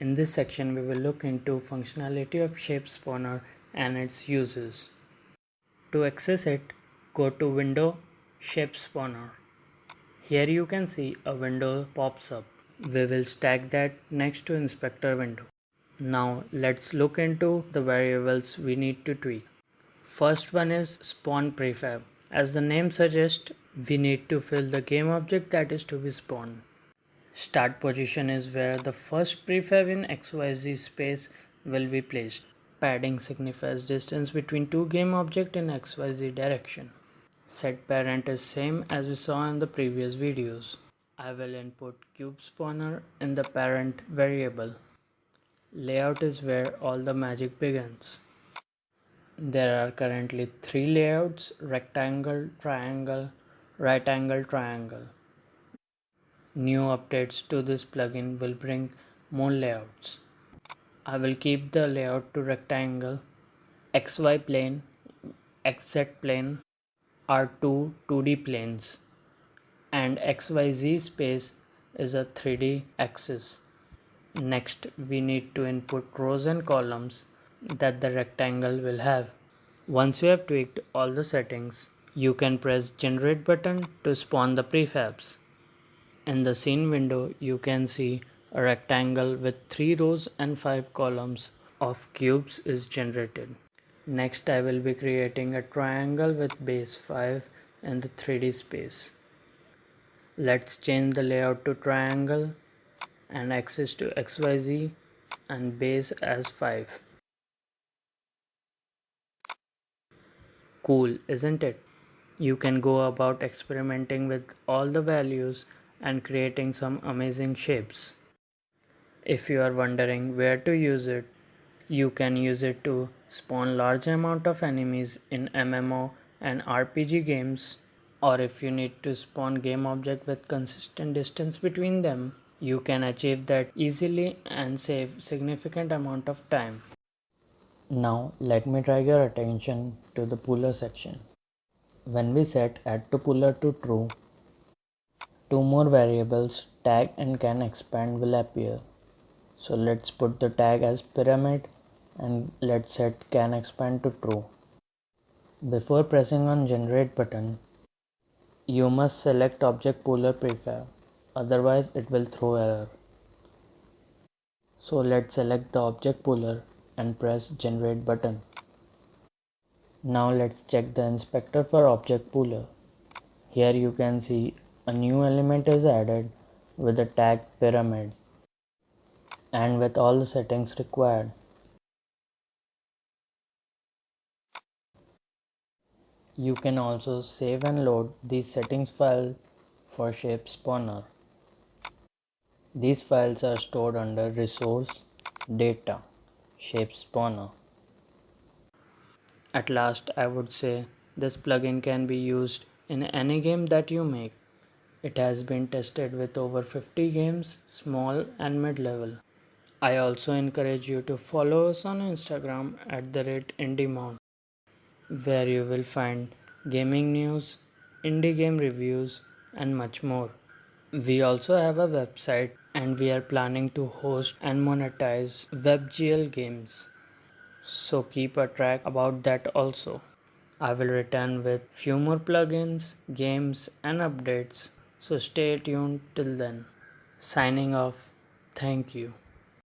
In this section, we will look into functionality of shape spawner and its uses. To access it, go to Window, Shape Spawner. Here you can see a window pops up. We will stack that next to inspector window. Now let's look into the variables we need to tweak. First one is spawn prefab. As the name suggests, we need to fill the game object that is to be spawned. Start position is where the first prefab in XYZ space will be placed. Padding signifies distance between two game objects in XYZ direction. Set parent is same as we saw in the previous videos. I will input cube spawner in the parent variable. Layout is where all the magic begins. There are currently 3 layouts: rectangle, triangle, right angle, triangle. New updates to this plugin will bring more layouts. I will keep the layout to rectangle. XY plane, XZ plane are two 2D planes, and XYZ space is a 3D axis. Next, we need to input rows and columns that the rectangle will have. Once you have tweaked all the settings, you can press Generate button to spawn the prefabs. In the scene window, you can see a rectangle with 3 rows and 5 columns of cubes is generated. Next, I will be creating a triangle with base 5 in the 3D space. Let's change the layout to triangle and axis to XYZ and base as 5. Cool, isn't it? You can go about experimenting with all the values and creating some amazing shapes. If you are wondering where to use it, you can use it to spawn large amount of enemies in MMO and RPG games, or if you need to spawn game object with consistent distance between them, you can achieve that easily and save significant amount of time. Now let me drag your attention to the pooler section. When we set add to pooler to true, two more variables tag and can expand will appear. So let's put the tag as pyramid and let's set can expand to true. Before pressing on generate button, you must select object pooler prefab, otherwise it will throw error. So let's select the object pooler and press generate button. Now let's check the inspector for object pooler. Here you can see a new element is added with the tag pyramid and with all the settings required. You can also save and load these settings files for shape spawner. These files are stored under resource, data, shape spawner. At last, I would say this plugin can be used in any game that you make. It has been tested with over 50 games, small and mid-level. I also encourage you to follow us on Instagram at @IndieMount, where you will find gaming news, indie game reviews, and much more. We also have a website and we are planning to host and monetize WebGL games. So keep a track about that also. I will return with few more plugins, games and updates. So stay tuned till then. Signing off. Thank you.